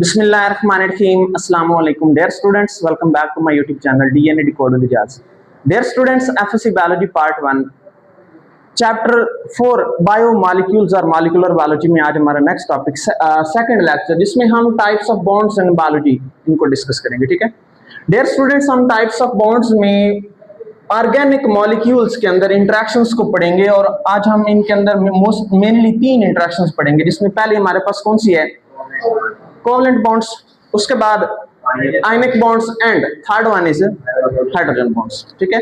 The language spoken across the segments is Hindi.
Bismillahirrahmanirrahim. Assalamu alaikum, dear students. Welcome back to my YouTube channel DNA Decode with Ijaz. Dear students, FSC Biology Part 1, Chapter 4 Biomolecules और Molecular Biology में आज हमारा नेक्स्ट टॉपिक सेकंड लेक्चर, जिसमें हम types of bonds in biology इनको डिस्कस करेंगे. ठीक है डियर स्टूडेंट्स, हम टाइप्स ऑफ बॉन्ड्स में ऑर्गेनिक मॉलिक्यूल्स के अंदर इंटरेक्शंस को पढ़ेंगे और आज हम इनके अंदर मोस्ट मेनली 3 इंटरेक्शंस पढ़ेंगे, जिसमें पहले हमारे पास कौन सी है, कोवलेंट बॉन्ड्स, उसके बाद ionic bonds and third one is hydrogen bonds. ठीक है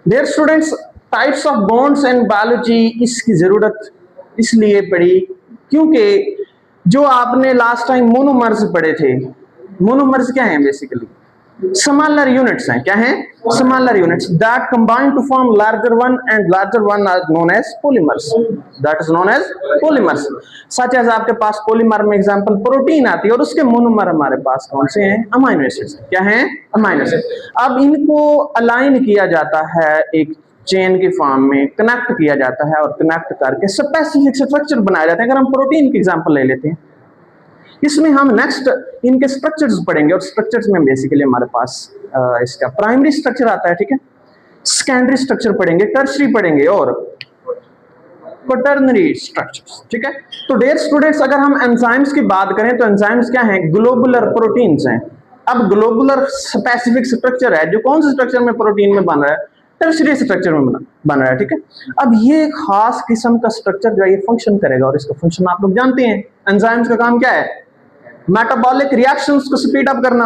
dear students, types of bonds in biology इसकी जरूरत इसलिए पड़ी क्योंकि जो आपने लास्ट टाइम मोनोमर्स पढ़े थे, मोनोमर्स क्या हैं, बेसिकली स्मॉलर यूनिट्स हैं. क्या हैं? Smaller units that combine to form larger one and larger one are known as polymers. That is known as polymers. Such as आपके पास पॉलीमर में एग्जांपल प्रोटीन आती है और उसके मोनोमर हमारे पास कौन से हैं? Amino acids. क्या हैं? Amino acid. अब इनको अलाइन किया जाता है एक चेन के फॉर्म में, कनेक्ट किया जाता है और कनेक्ट करके स्पेसिफिक स्ट्रक्चर बनाया जाता है. अगर हम प्रोटीन की एग्जांपल ले लेते हैं, इसमें हम नेक्स्ट इनके स्ट्रक्चर्स पढ़ेंगे और स्ट्रक्चर्स में बेसिकली हमारे पास इसका प्राइमरी स्ट्रक्चर आता है. ठीक है, सेकेंडरी स्ट्रक्चर पढ़ेंगे, टर्शरी पढ़ेंगे और क्वाटर्नरी स्ट्रक्चर्स. ठीक है, तो डियर स्टूडेंट्स, अगर हम एंजाइम्स की बात करें तो एंजाइम्स क्या हैं? ग्लोबुलर प्रोटीन्स हैं. अब ग्लोबुलर स्पेसिफिक स्ट्रक्चर है जो कौन से स्ट्रक्चर में प्रोटीन में बन रहा है? टर्शरी स्ट्रक्चर में बन रहा है. ठीक है, अब ये खास किस्म का स्ट्रक्चर जो है ये फंक्शन करेगा और इसका फंक्शन आप लोग जानते हैं. एंजाइम्स का काम क्या है? मेटाबॉलिक रिएक्शंस को स्पीड अप करना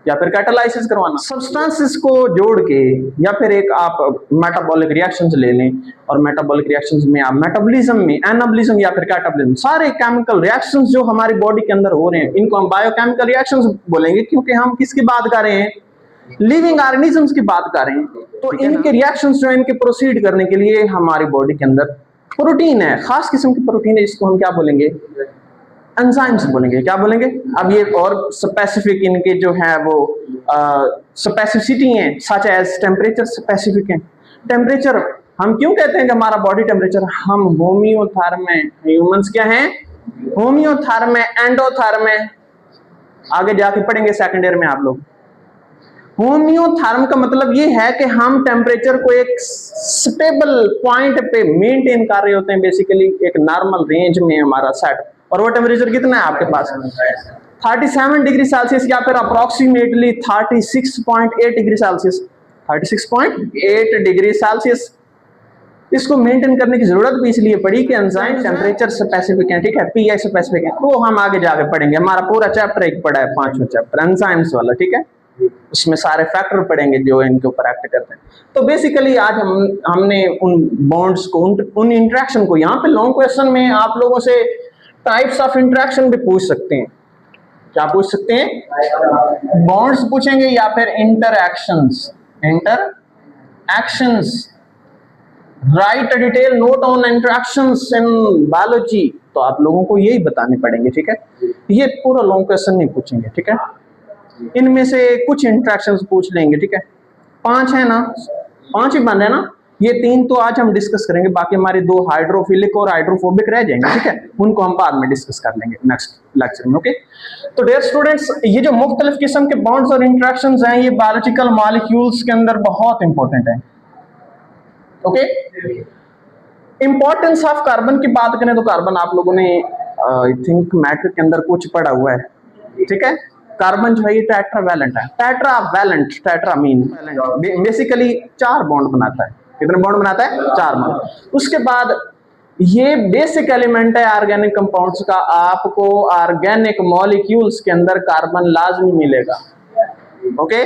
या फिर कैटालाइसिस करवाना. सब्सटेंसेस को जोड़ के या फिर एक आप मेटाबॉलिक रिएक्शंस ले लें और मेटाबॉलिक रिएक्शंस में आप मेटाबॉलिज्म में एनाबॉलिज्म या फिर कैटाबॉलिज्म, सारे केमिकल रिएक्शंस जो हमारी बॉडी के अंदर हो रहे हैं इनको हम बायोकेमिकल रिएक्शंस बोलेंगे, क्योंकि हम किसकी बात कर रहे हैं? लिविंग ऑर्गेनिजम्स की बात कर रहे हैं. तो इनके रिएक्शंस जो इनके प्रोसीड करने के लिए हमारी बॉडी के अंदर प्रोटीन है, खास किस्म की प्रोटीन है, जिसको हम क्या बोलेंगे? एंजाइम्स बोलेंगे. क्या बोलेंगे? अब ये और स्पेसिफिक इनके जो है वो स्पेसिफिसिटी है, सच एज टेम्परेचर स्पेसिफिक है. टेम्परेचर हम क्यों कहते हैं कि हमारा बॉडी टेम्परेचर? हम होम्योथर्म में, ह्यूमंस क्या हैं? होम्योथर्म में, एंडोथर्म में, आगे जाके पढ़ेंगे सेकंड ईयर में आप लोग. होम्योथर्म का मतलब ये है कि हम टेम्परेचर को एक स्टेबल पॉइंट पे मेंटेन कर रहे होते हैं, बेसिकली एक नॉर्मल रेंज में हमारा सेट. और वो टेम्परेचर कितना है आपके पास? 37 डिग्री सेल्सियस या फिर approximately 36.8 degree Celsius. 36.8 degree Celsius इसको मेंटेन करने की जरूरत भी इसलिए पड़ी कि एंजाइम टेम्परेचर स्पेसिफिक है. ठीक है, पीआई स्पेसिफिक है. वो हम आगे जाके पढ़ेंगे. हमारा पूरा चैप्टर एक पढ़ा है, 5वां चैप्टर एंजाइम्स वाला. ठीक है, उसमें सारे फैक्टर पढ़ेंगे जो इनके ऊपर एक्ट करते हैं. तो बेसिकली आज हमने उन बॉन्ड्स को, उन इंटरेक्शन को, यहाँ पे लॉन्ग क्वेश्चन में आप लोगों से टाइप्स ऑफ इंटरेक्शन भी पूछ सकते हैं. क्या पूछ सकते हैं? बॉन्ड्स पूछेंगे या फिर interactions. Right detail note on interactions in biology. तो आप लोगों को यही बताने पड़ेंगे. ठीक है, ये पूरा लॉन्ग क्वेश्चन नहीं पूछेंगे. ठीक है, इनमें से कुछ इंटरेक्शंस पूछ लेंगे. ठीक है, 5 है ना, 5 ही बन रहे हैं ना. ये 3 तो आज हम डिस्कस करेंगे, बाकी हमारे 2 हाइड्रोफिलिक और हाइड्रोफोबिक रह जाएंगे. ठीक है, उनको हम बाद में डिस्कस कर लेंगे नेक्स्ट लेक्चर में. ओके, तो डियर स्टूडेंट्स, ये जो मुख्तलिफ किस्म के बॉन्ड्स और इंटरेक्शंस हैं ये बायोलॉजिकल मॉलिक्यूल्स के अंदर बहुत इंपॉर्टेंट है. ओके, इंपॉर्टेंस ऑफ कार्बन की बात करें तो कार्बन आप लोगों ने आई थिंक मैट्रिक के अंदर कुछ पढ़ा हुआ है. ठीक है, कार्बन जो है ये टेट्रावैलेंट है. Tetravalent, tetra mean basically 4 bond बनाता है. कितने बॉन्ड बनाता है? 4 बॉन्ड. उसके बाद ये बेसिक एलिमेंट है ऑर्गेनिक कंपाउंड्स का. आपको ऑर्गेनिक मॉलिक्यूल्स के अंदर कार्बन लाजमी मिलेगा. ओके,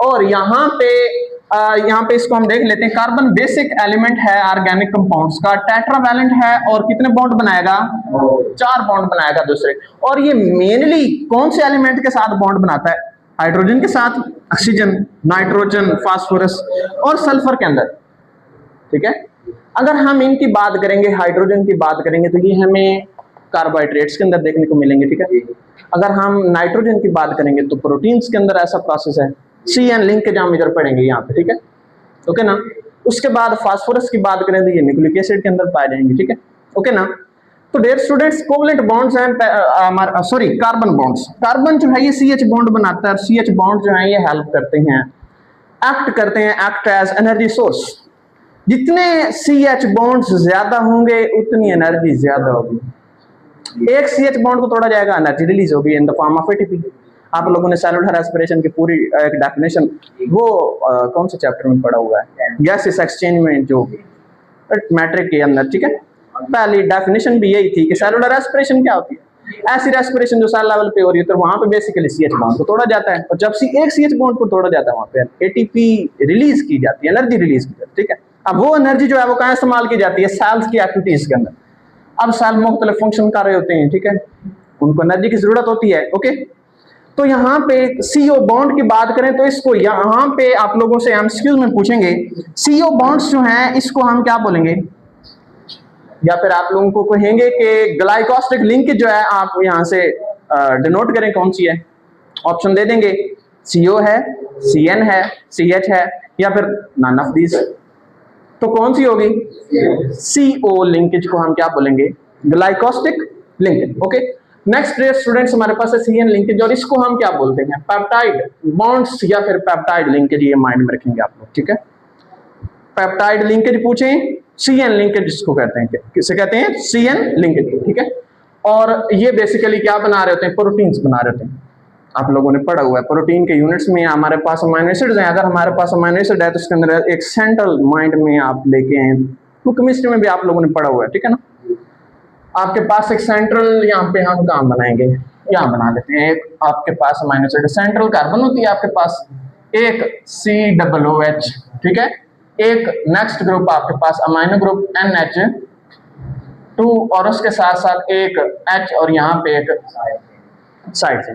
और यहाँ पे इसको हम देख लेते हैं. कार्बन बेसिक एलिमेंट है ऑर्गेनिक कंपाउंड्स का, टेट्रावैलेंट है और कितने बॉन्ड बनाएगा? 4 बॉन्ड बनाएगा दूसरे. और ये मेनली कौन से एलिमेंट के साथ बॉन्ड बनाता है? हाइड्रोजन के साथ, ऑक्सीजन, नाइट्रोजन, फास्फोरस और सल्फर के अंदर. ठीक है, अगर हम इनकी बात करेंगे, हाइड्रोजन की बात करेंगे तो ये हमें कार्बोहाइड्रेट्स के अंदर देखने को मिलेंगे. ठीक है, अगर हम नाइट्रोजन की बात करेंगे तो प्रोटीन्स के अंदर ऐसा प्रोसेस है. CN लिंक के हम इधर पढ़ेंगे यहाँ पे. ठीक है, ओके ना. उसके बाद फास्फोरस की बात करें तो ये न्यूक्लिक एसिड के अंदर पाए जाएंगे. ठीक है, ओके ना. तो डियर स्टूडेंट्स, कोवलेंट बॉन्ड्स हैं हमारा, सॉरी कार्बन बॉन्ड्स। कार्बन जो है ये CH बॉन्ड बनाता है और CH बॉन्ड जो है ये हेल्प करते हैं, एक्ट करते हैं, एक्ट एज एनर्जी सोर्स। जितने CH बॉन्ड्स ज्यादा होंगे उतनी एनर्जी ज्यादा होगी। एक CH बॉन्ड को तोड़ा जाएगा, एनर्जी रिलीज होगी in the form of ATP। आप लोगों ने सेलुलर रेस्पिरेशन की पूरी एक डेफिनेशन वो कौन से चैप्टर में पढ़ा हुआ है, गैसेस एक्सचेंज में, जो मैट्रिक के अंदर, ठीक है। पहली डेफिनेशन भी यही थी कि सेलुलर रेस्पिरेशन क्या होती है, ऐसी रेस्पिरेशन जो सेल लेवल पे हो रही है, तो वहां पे बेसिकली CH बॉन्ड को तोड़ा जाता है, और जब एक CH बॉन्ड को तोड़ा जाता है वहां पे ATP रिलीज की जाती है, एनर्जी रिलीज की जाती है, ठीक है। अब वो एनर्जी जो है वो कहां इस्तेमाल की जाती है, सेल्स की एक्टिविटीज के अंदर। अब सेल मुख्तलिफ फंक्शन कर रहे होते हैं, ठीक है, उनको एनर्जी की जरूरत होती है, ओके। तो यहाँ पे CO बॉन्ड की बात करें तो इसको यहाँ पे आप लोगों से MCQ में पूछेंगे, CO बॉन्ड्स जो हैं इसको हम क्या बोलेंगे, या फिर आप लोगों को कहेंगे कि ग्लाइकोस्टिक लिंकेज जो है आप यहाँ से डिनोट करें कौन सी है। ऑप्शन दे देंगे, CO है, CN है, CH है, या फिर नन ऑफ दीज। तो कौन सी होगी, CO लिंकेज को हम क्या बोलेंगे, glycosidic linkage, okay. Next day students हमारे पास है CN लिंकेज, और इसको हम क्या बोलते हैं, पेप्टाइड बॉन्ड्स या फिर पेप्टाइड लिंकेज, ये माइंड में रखेंगे आप लोग, ठीक है। पेप्टाइड लिंकेज पूछें, CN लिंकेज जिसको कहते हैं, किसे कहते हैं, CN लिंकेज, ठीक है। और ये बेसिकली क्या बना रहे होते हैं, प्रोटीन्स बना रहे होते हैं। आप लोगों ने पढ़ा हुआ है प्रोटीन के यूनिट्स में हमारे पास अमीनो एसिड्स हैं। अगर हमारे पास अमीनो एसिड है तो उसके अंदर एक सेंट्रल माइंड में आप लेके आए, तो केमिस्ट्री में भी आप लोगों ने पढ़ा हुआ है, ठीक है ना। आपके पास एक सेंट्रल, यहाँ पे हम काम बनाएंगे, यहाँ बना लेते हैं। एक आपके पास अमीनो एसिड सेंट्रल कार्बन होती है आपके पास, एक COOH, ठीक है। एक नेक्स्ट ग्रुप आपके पास अमीनो ग्रुप NH2, और उसके साथ साथ एक H, और यहाँ पे एक साइड से।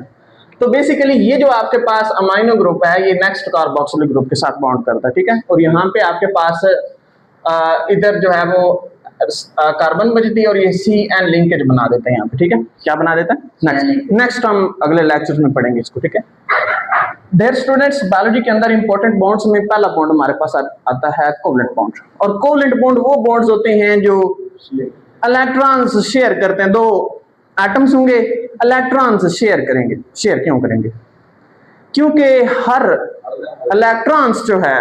तो बेसिकली ये जो आपके पास अमीनो ग्रुप है ये नेक्स्ट कार्बोक्सिलिक ग्रुप के साथ बॉन्ड करता है, ठीक है। और यहाँ पे आपके पास इधर जो है वो कार्बन बचती है और ये CN लिंकेज बना देते हैं यहाँ पे, ठीक है। क्या बना देता है, नेक्स्ट हम अगले लेक्चर में पढ़ेंगे इसको, ठीक है। डियर स्टूडेंट्स, बायोलॉजी के अंदर इंपॉर्टेंट बॉन्ड्स में पहला बॉन्ड हमारे पास आता है कोवलेंट बॉन्ड। और कोवलेंट बॉन्ड वो बॉन्ड्स होते हैं जो इलेक्ट्रॉन्स शेयर करते हैं, दो एटम्स होंगे, इलेक्ट्रॉन्स शेयर करेंगे। शेयर क्यों करेंगे, क्योंकि हर इलेक्ट्रॉन्स जो है,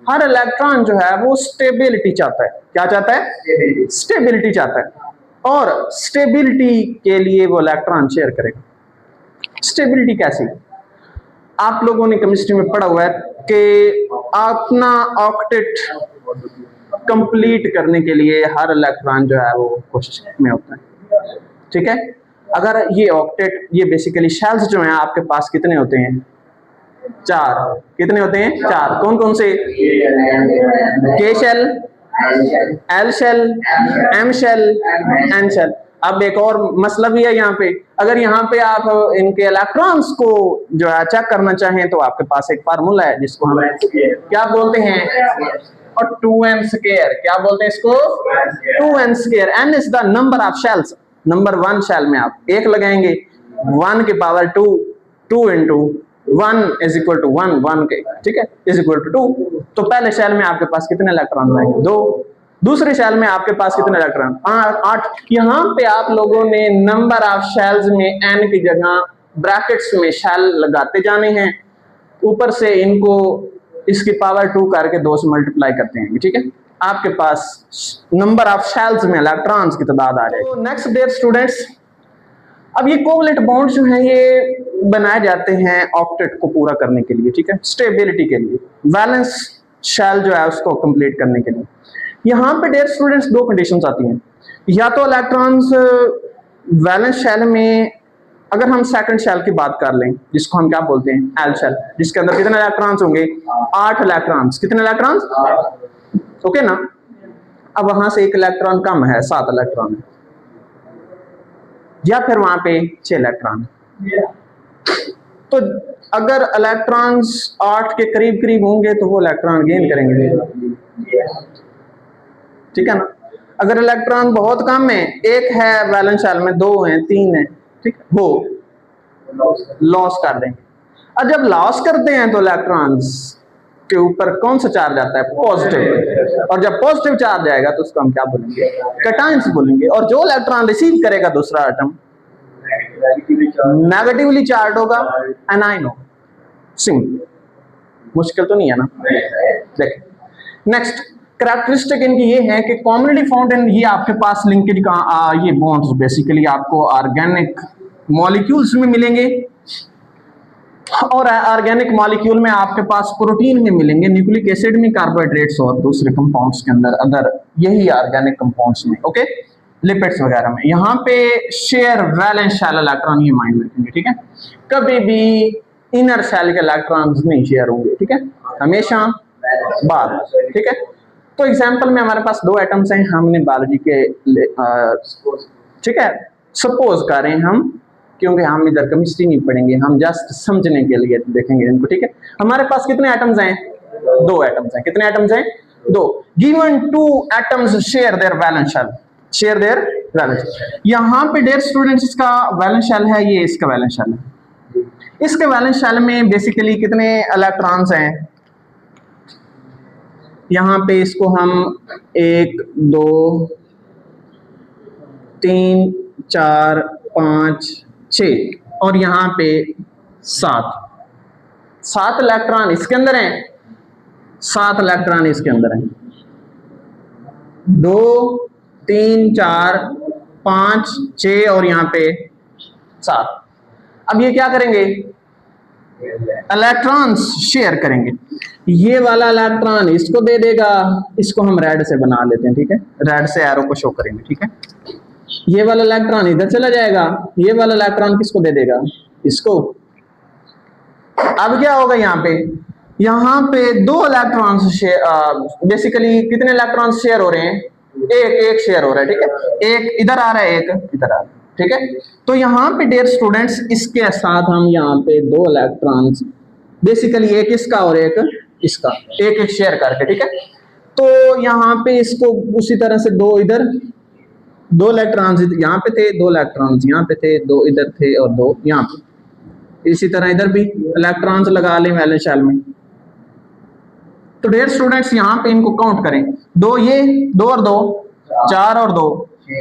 हर इलेक्ट्रॉन जो है वो स्टेबिलिटी चाहता है। क्या चाहता है, स्टेबिलिटी चाहता है, और स्टेबिलिटी के लिए वो इलेक्ट्रॉन शेयर करेगा। स्टेबिलिटी कैसी, आप लोगों ने केमिस्ट्री में पढ़ा हुआ है कि अपना ऑक्टेट कंप्लीट करने के लिए हर इलेक्ट्रॉन जो है वो कोशिश में होता है, ठीक है। अगर ये ऑक्टेट, ये बेसिकली शेल्स जो हैं आपके पास कितने होते हैं, 4। कितने होते हैं, 4। कौन कौन से, K shell, L shell, M shell, N shell. अब एक और मसला भी है यहाँ पे, अगर यहाँ पे आप इनके इलेक्ट्रॉन्स को जो है चेक करना चाहें तो आपके पास एक फार्मूला है जिसको हम क्या बोलते हैं, और 2n स्क्वायर। क्या बोलते हैं इसको, 2n square. n is the number of shells. Number 1 shell में आप 1 लगाएंगे, 1 की power 2, 2 into 1 is equal to 1, 1 के, ठीक है, इज इक्वल टू 2। तो पहले शेल में आपके पास कितने इलेक्ट्रॉन आएंगे, 2। दूसरे शेल में आपके पास कितने इलेक्ट्रॉन, 8। यहाँ पे आप लोगों ने नंबर ऑफ शेल्स में n की जगह ब्रैकेट्स में शेल लगाते जाने हैं, ऊपर से इनको इसकी पावर 2 करके 2 से मल्टीप्लाई करते हैं, ठीक है। आपके पास नंबर ऑफ शेल्स में इलेक्ट्रॉन्स की तादाद आ जाएगी। तो नेक्स्ट डियर स्टूडेंट्स, अब ये कोवलेंट बॉन्ड जो है ये बनाए जाते हैं ऑक्टेट को पूरा करने के लिए, ठीक है, स्टेबिलिटी के लिए, वैलेंस शेल जो है उसको कंप्लीट करने के लिए। यहाँ पे डियर स्टूडेंट्स 2 कंडीशंस आती हैं, या तो इलेक्ट्रॉन्स वैलेंस शेल में, अगर हम सेकंड शेल की बात कर लें जिसको हम क्या बोलते हैं, एल शेल, जिसके अंदर कितने इलेक्ट्रॉन्स होंगे, 8 इलेक्ट्रॉन्स। कितने इलेक्ट्रॉन्स, ओके ना। अब वहां से 1 इलेक्ट्रॉन कम है, 7 इलेक्ट्रॉन है, या फिर वहां पे 6 इलेक्ट्रॉन। तो अगर इलेक्ट्रॉन्स 8 के करीब करीब होंगे तो वो इलेक्ट्रॉन गेन करेंगे, ठीक है ना। अगर इलेक्ट्रॉन बहुत कम है, 1 है वैलेंस शेल में, 2 हैं, 3 है, ठीक है, वो लॉस कर देंगे। और जब लॉस करते हैं तो इलेक्ट्रॉन्स के ऊपर कौन सा चार्ज आता है? पॉजिटिव। और जब पॉजिटिव चार्ज आएगा तो उसको हम क्या बोलेंगे? कैटायंस बोलेंगे। और जो इलेक्ट्रॉन रिसीव करेगा दूसरा एटम नेगेटिवली चार्ज होगा, एनाइन होगा। सिंपल, मुश्किल तो नहीं है ना? देखिए नेक्स्ट कैरेक्टरिस्टिक इनकी ये है कि कॉमनली फाउंड इन, ये आपके पास लिंकेज का ये बॉन्ड्स बेसिकली आपको ऑर्गेनिक मॉलिक्यूल्स में मिलेंगे, और ऑर्गेनिक मॉलिक्यूल में आपके पास प्रोटीन में मिलेंगे, न्यूक्लिक एसिड में, कार्बोहाइड्रेट्स और दूसरे कंपाउंड्स के अंदर, अदर यही ऑर्गेनिक कंपाउंड्स में, ओके, लिपिड्स वगैरह में। यहाँ पे शेयर वैलेंस शेल इलेक्ट्रॉन, ये माइंड में रखेंगे, ठीक है? कभी भी इनर शेल के इलेक्ट्रॉन्स नहीं शेयर होंगे, ठीक है? हमेशा बाहर, ठीक है? तो एग्जांपल में हमारे पास दो एटम्स हैं, हमने बायोलॉजी के ठीक है सपोज कर रहे हैं हम, क्योंकि हम इधर केमिस्ट्री नहीं पढ़ेंगे, हम जस्ट समझने के लिए देखेंगे इनको, ठीक है? हमारे पास कितने एटम्स हैं? दो एटम्स हैं। कितने एटम्स हैं? दो। Given two atoms share their valence shell, share their valence. यहाँ पे डियर स्टूडेंट्स इसका वैलेंस शेल है, ये इसका वैलेंस शेल है। इसके वैलेंस शेल में बेसिकली कितने इलेक्ट्रॉन्स हैं? यहाँ पे इसको हम 1 2 3 4 5 6 और यहाँ पे 7 इलेक्ट्रॉन इसके अंदर हैं, 7 इलेक्ट्रॉन इसके अंदर हैं। 2 3 4 5 6 और यहाँ पे 7। अब ये क्या करेंगे? इलेक्ट्रॉन्स शेयर करेंगे। ये वाला इलेक्ट्रॉन इसको दे देगा, इसको हम रेड से बना लेते हैं, ठीक है? रेड से एरो को शो करेंगे, ठीक है? ये वाला इलेक्ट्रॉन इधर चला जाएगा, ये वाला इलेक्ट्रॉन किसको दे देगा? इसको। अब क्या होगा यहाँ पे 2 इलेक्ट्रॉन्स बेसिकली कितने इलेक्ट्रॉन्स शेयर हो रहे हैं? एक शेयर हो रहा है, ठीक है? एक इधर आ रहा है, एक इधर आ रहा है, ठीक है? तो यहाँ पे डियर स्टूडेंट्स इसके साथ हम यहाँ पे 2 इलेक्ट्रॉन्स बेसिकली एक इसका और एक इसका, एक शेयर करके, ठीक है? तो यहाँ पे इसको उसी तरह से 2 इधर, 2 इलेक्ट्रॉन्स यहाँ पे थे, 2 इलेक्ट्रॉन्स यहाँ पे थे, 2 इधर थे और 2 यहाँ पे। इसी तरह इधर भी इलेक्ट्रॉन्स लगा लें वैलेंस शेल में। तो डियर स्टूडेंट्स यहाँ पे इनको काउंट करें, 2 ये, 2 और 2 4 और 2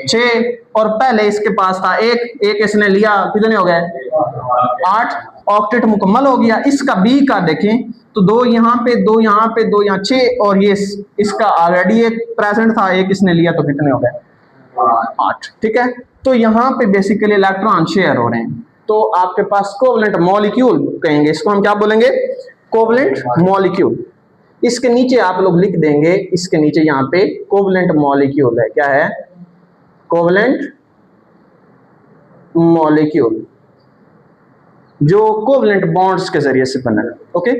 6, और पहले इसके पास था एक इसने लिया, कितने हो गए? 8, ऑक्टेट मुकम्मल हो गया। इसका बी का देखें तो 2 यहाँ पे, 2 यहाँ पे, 2 यहाँ, 6, और ये इसका ऑलरेडी एक प्रेजेंट था, एक इसने लिया, तो कितने हो गए? 8, ठीक है? तो यहाँ पे बेसिकली इलेक्ट्रॉन शेयर हो रहे हैं। तो आपके पास कोवलेंट मॉलिक्यूल कहेंगे, इसको हम क्या बोलेंगे? Covalent molecule. इसके नीचे आप लोग लिख देंगे, इसके नीचे यहाँ पे कोवलेंट मॉलिक्यूल है। क्या है? कोवलेंट मॉलिक्यूल, जो कोवलेंट बॉन्ड्स के जरिए से बना है, ओके?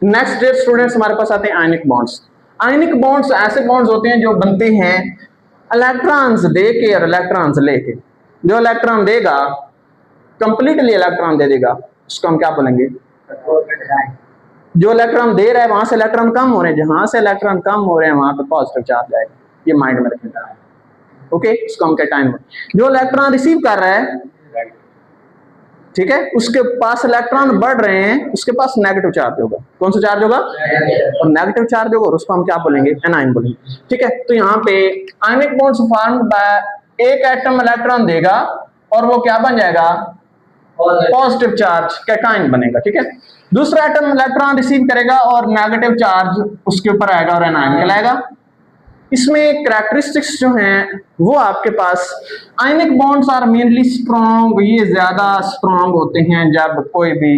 नेक्स्ट डियर स्टूडेंट्स हमारे पास आते हैं आयनिक बॉन्ड्स। आयनिक बॉन्ड्स ऐसे बॉन्ड्स होते हैं जो बनते हैं इलेक्ट्रॉन्स दे के और इलेक्ट्रॉन्स लेके। जो इलेक्ट्रॉन देगा कंप्लीटली इलेक्ट्रॉन दे देगा, उसको हम क्या बोलेंगे? जो इलेक्ट्रॉन दे रहा है वहां से इलेक्ट्रॉन कम हो रहे हैं, जहां से इलेक्ट्रॉन कम हो रहे हैं वहां पे पॉजिटिव चार्ज आएगा। ये माइंड में रखना है, ओके? इसको हम कैटायन। जो इलेक्ट्रॉन रिसीव कर रहा है, ठीक है, उसके पास इलेक्ट्रॉन बढ़ रहे हैं, उसके पास नेगेटिव चार्ज होगा। कौन सा चार्ज होगा? और नेगेटिव चार्ज होगा, और उसको हम क्या बोलेंगे? एनाइन बोलेंगे, ठीक है? तो यहाँ पे आयनिक बॉन्ड्स फॉर्म्ड बाय एक एटम इलेक्ट्रॉन देगा और वो क्या बन जाएगा? पॉजिटिव चार्ज, कैटायन बनेगा, ठीक है? दूसरा एटम इलेक्ट्रॉन रिसीव करेगा और नेगेटिव चार्ज उसके ऊपर आएगा और एनाइन कहलाएगा। इसमें कैरेक्टरिस्टिक्स जो हैं वो आपके पास, ionic bonds are mainly strong, ये ज्यादा स्ट्रॉन्ग होते हैं जब कोई भी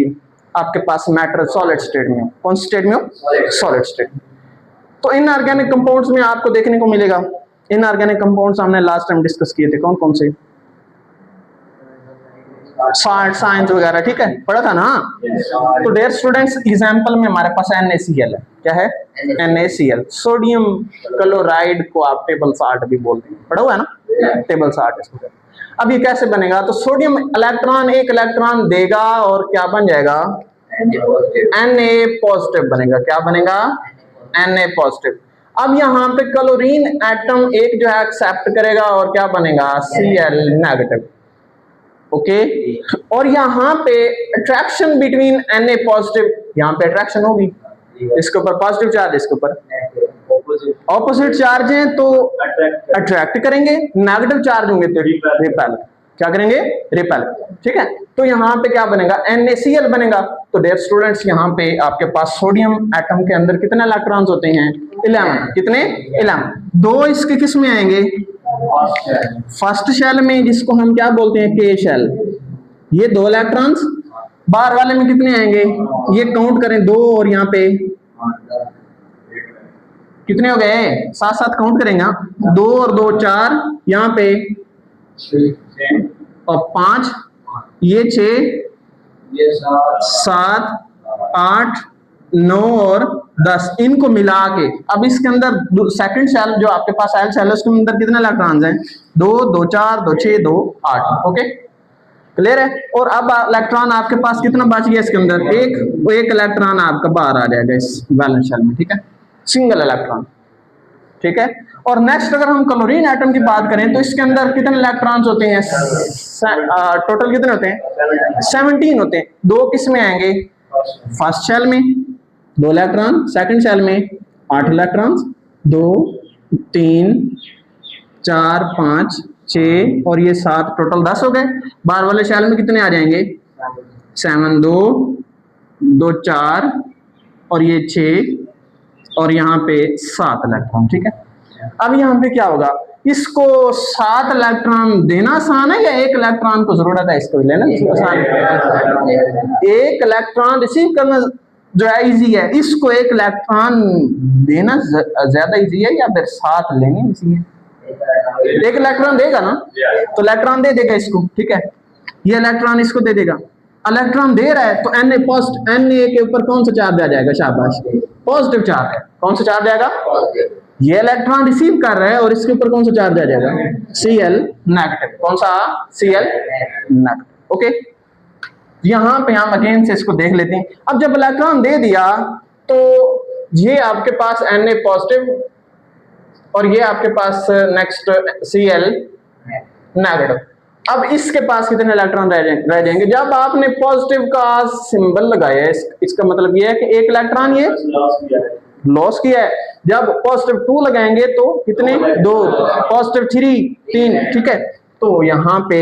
आपके पास मैटर सॉलिड स्टेट में हो। कौन स्टेट में हो? सॉलिड स्टेट में। तो इनऑर्गेनिक कंपाउंड्स में आपको देखने को मिलेगा, इनऑर्गेनिक कंपाउंड्स हमने लास्ट टाइम डिस्कस किए थे, कौन कौन से? साइंस वगैरह, ठीक है, पढ़ा था ना? तो डियर स्टूडेंट्स एग्जांपल में हमारे पास NaCl है। क्या है? NaCl, सोडियम क्लोराइड को आप टेबल साल्ट भी बोलते हैं, पढ़ा हुआ है ना? टेबल साल्ट इसको। अब ये कैसे बनेगा? तो सोडियम इलेक्ट्रॉन एक इलेक्ट्रॉन देगा और क्या बन जाएगा? Na पॉजिटिव बनेगा। क्या बनेगा? Na positive. अब यहाँ पे क्लोरीन एटम एक जो है एक्सेप्ट करेगा और क्या बनेगा? Cl negative, okay? और यहाँ पे अट्रैक्शन बिटवीन Na पॉजिटिव, यहाँ पे अट्रैक्शन होगी, इसके ऊपर पॉजिटिव चार्ज, इसके ऊपर ऑपोजिट चार्ज है तो अट्रैक्ट करेंगे, नेगेटिव चार्ज होंगे तो रिपेल, क्या करेंगे, रिपेल। ठीक है, तो यहाँ पे क्या बनेगा, NaCl बनेगा। तो डियर स्टूडेंट्स यहाँ पे आपके पास सोडियम एटम के अंदर कितने इलेक्ट्रॉन्स होते हैं, 11। कितने, 11। दो इसके किस में आएंगे, फर्स्ट शेल में, जिसको हम क्या बोलते हैं, K शेल, ये 2 इलेक्ट्रॉन्स। बाहर वाले में कितने आएंगे, ये काउंट करें 2 और यहाँ पे कितने हो गए, साथ साथ काउंट करेंगे, 2 और 2 4, यहाँ पे और 5, ये 6, 7, 8, 9 और 10, इनको मिला के अब इसके अंदर सेकंड शेल जो आपके पास एल शेल है उसके अंदर कितने इलेक्ट्रॉन्स हैं, 2, 2 4, 2 6, 2 8। ओके, क्लियर है। और अब इलेक्ट्रॉन आपके पास कितना बच गया इसके अंदर, एक इलेक्ट्रॉन आपका बाहर आ जाएगा इस वैलेंस शेल में। ठीक है, सिंगल इलेक्ट्रॉन। ठीक है, और नेक्स्ट अगर हम क्लोरीन एटम की बात करें तो इसके अंदर कितने इलेक्ट्रॉन्स होते हैं, टोटल कितने होते हैं, 17 होते हैं। 2 किस में आएंगे, फर्स्ट शेल में 2 इलेक्ट्रॉन, सेकंड शेल में 8 इलेक्ट्रॉन्स, 2 3 4 5 6 और ये 7, टोटल 10 हो गए। बाहर वाले शेल में कितने आ जाएंगे, 7, 2 2 4 और ये 6 और यहाँ पे 7 इलेक्ट्रॉन। ठीक है, अब यहाँ पे क्या होगा, इसको 7 इलेक्ट्रॉन देना आसान है या 1 इलेक्ट्रॉन को जरूरत है इसको लेना आसान है? 1 इलेक्ट्रॉन रिसीव करना जो है इजी है, इसको 1 इलेक्ट्रॉन देना ज्यादा इजी है या फिर 7 लेने इजी है? 1 इलेक्ट्रॉन देगा ना, तो इलेक्ट्रॉन दे देगा इसको। ठीक है, ये इलेक्ट्रॉन इसको दे देगा, इलेक्ट्रॉन दे रहा है तो Na के ऊपर कौन सा चार्ज आ जाएगा, शाबाश, पॉजिटिव चार्ज है। कौन सा चार्ज आएगा, ये इलेक्ट्रॉन रिसीव कर रहा है और इसके ऊपर कौन सा चार्ज आ जाएगा, Cl नेगेटिव। कौन सा, Cl नेगेटिव। ओके, यहां पे हम अगेन से इसको देख लेते हैं। अब जब इलेक्ट्रॉन दे दिया तो ये आपके पास Na पॉजिटिव और ये आपके पास नेक्स्ट Cl नेगेटिव। अब इसके पास कितने इलेक्ट्रॉन रह जाएंगे, जब आपने पॉजिटिव का सिंबल लगाया है इसका मतलब ये है कि 1 इलेक्ट्रॉन ये लॉस किया है। जब पॉजिटिव 2 लगाएंगे तो कितने, 2, पॉजिटिव 3, 3। ठीक है, तो यहाँ पे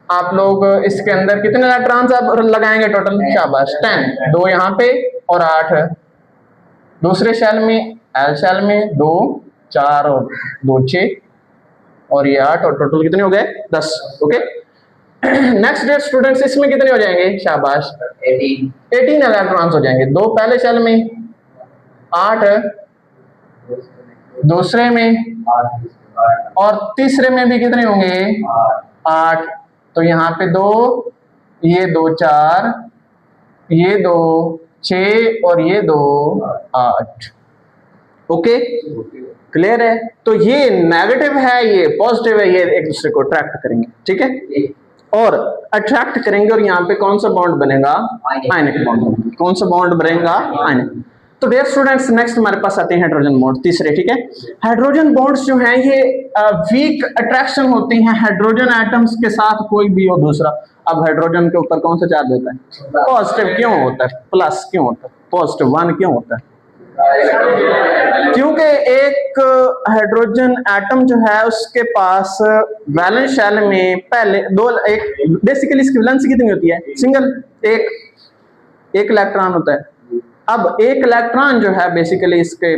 आप लोग इसके अंदर कितने इलेक्ट्रॉन्स आप लगाएंगे टोटल, शाबाश, 10। 2 यहाँ पे और 8 दूसरे शेल में, एल शेल में 2 4 और 2 6 और ये 8 और टोटल कितने हो गए, 10। ओके, नेक्स्ट डेट स्टूडेंट्स, इसमें कितने हो जाएंगे, शाबाश, 18 इलेक्ट्रॉन्स हो जाएंगे। 2 पहले शेल में, 8 दूसरे में और तीसरे में भी कितने होंगे, 8। तो यहाँ पे 2, ये 2 4, ये 2 6 और ये 2 8। ओके, क्लियर है। तो ये नेगेटिव है, ये पॉजिटिव है, ये एक दूसरे को अट्रैक्ट करेंगे। ठीक है, और अट्रैक्ट करेंगे और यहाँ पे कौन सा बॉन्ड बनेगा, आयनिक बॉन्ड। कौन सा बॉन्ड बनेगा, आयनिक। तो डियर स्टूडेंट्स, नेक्स्ट हमारे पास आते हैं हाइड्रोजन बॉन्ड, तीसरे। ठीक है, हाइड्रोजन बॉन्ड्स जो हैं ये वीक अट्रैक्शन होते हैं हाइड्रोजन एटम्स के साथ, कोई भी हो दूसरा। अब हाइड्रोजन के ऊपर कौन सा चार्ज होता है, पॉजिटिव क्यों होता है, प्लस क्यों होता है, पॉजिटिव 1 क्यों होता है, क्योंकि एक हाइड्रोजन एटम जो है उसके पास वैलेंस शेल में पहले 2, एक बेसिकली इसकी वैलेंस कितनी होती है, सिंगल, एक इलेक्ट्रॉन होता है। अब 1 इलेक्ट्रॉन जो है बेसिकली इसके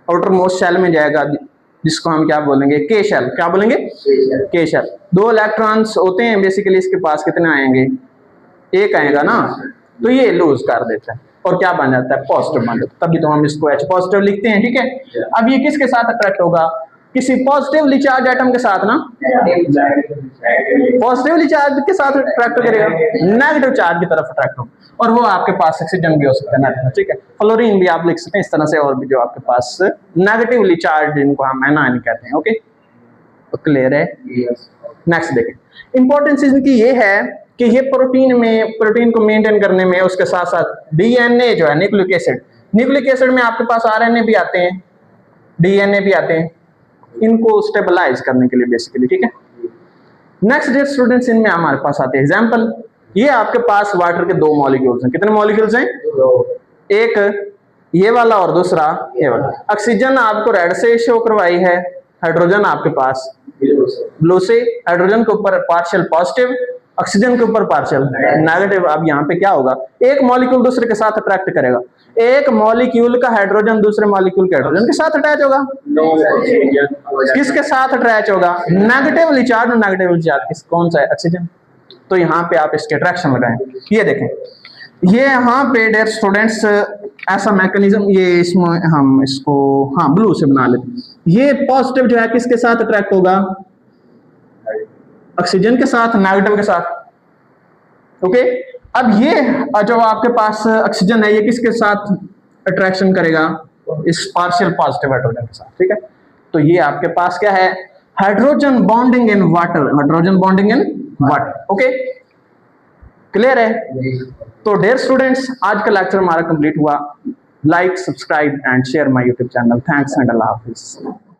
आउटर मोस्ट शेल में जाएगा, जिसको हम क्या बोलेंगे, के शेल। क्या बोलेंगे, के शेल। 2 इलेक्ट्रॉन्स होते हैं बेसिकली, इसके पास कितने आएंगे, 1 आएगा ना, तो ये लूज कर देता है और क्या बन जाता है, पॉजिटिव बन जाता है। तभी तो हम इसको H पॉजिटिव लिखते हैं। ठीक है, अब ये किसके साथ अट्रैक्ट होगा, किसी पॉजिटिवली चार्ज एटम के साथ ना, पॉजिटिवली चार्ज के साथ अट्रैक्ट करेगा, नेगेटिव चार्ज की तरफ अट्रैक्ट होगा, और वो आपके पास ऑक्सीजन भी हो सकता है। ठीक है, फ्लोरीन भी आप लिख सकते हैं इस तरह से, और भी जो आपके पास नेगेटिवली चार्ज, जिनको हम एनायन कहते हैं। ओके, तो क्लियर है। नेक्स्ट देखें, इंपॉर्टेंस इनकी ये है कि ये प्रोटीन को मेंटेन करने में, उसके साथ साथ डीएनए जो है, न्यूक्लिक एसिड में आपके पास आरएनए भी आते हैं, डीएनए भी आते हैं, इनको स्टेबलाइज करने के लिए बेसिकली। ठीक है, नेक्स्ट डेट स्टूडेंट्स, इनमें हमारे पास आते हैं एग्जांपल। ये आपके पास वाटर के 2 मॉलिक्यूल्स हैं। कितने मॉलिक्यूल्स हैं, एक ये वाला और दूसरा ये वाला। ऑक्सीजन आपको रेड से शो करवाई है, हाइड्रोजन आपके पास ब्लू से। हाइड्रोजन के ऊपर पार्शियल पॉजिटिव, ऑक्सीजन के ऊपर पार्शियल नेगेटिव। अब यहाँ पे क्या होगा, एक मॉलिक्यूल दूसरे के साथ अट्रैक्ट करेगा। एक मॉलिक्यूल का हाइड्रोजन दूसरे मॉलिक्यूल के हाइड्रोजन के साथ अटैच होगा। किसके साथ अटैच होगा? नेगेटिवली चार्ज और नेगेटिवली चार्ज कौन सा है? ऑक्सीजन। तो यहाँ पे आप इसके अट्रैक्शन लगाएं। ये देखें, ये यहाँ पे डियर स्टूडेंट्स ऐसा मैकेनिज्म, ये इसमें हम इसको हाँ ब्लू से बना लेते हैं। ये पॉजिटिव जो है किसके साथ अट्रैक्ट होगा? ऑक्सीजन के साथ, नेगेटिव के साथ। ओके, अब ये जो आपके पास ऑक्सीजन है ये किसके साथ अट्रैक्शन करेगा? इस पार्शियल पॉजिटिव हाइड्रोजन के साथ। ठीक है, तो ये आपके पास क्या है? Hydrogen bonding in water, hydrogen bonding in water. Okay, clear है? तो डियर स्टूडेंट्स, आज का लेक्चर हमारा कंप्लीट हुआ। Like, subscribe and share my YouTube channel. Thanks and Allah Hafiz.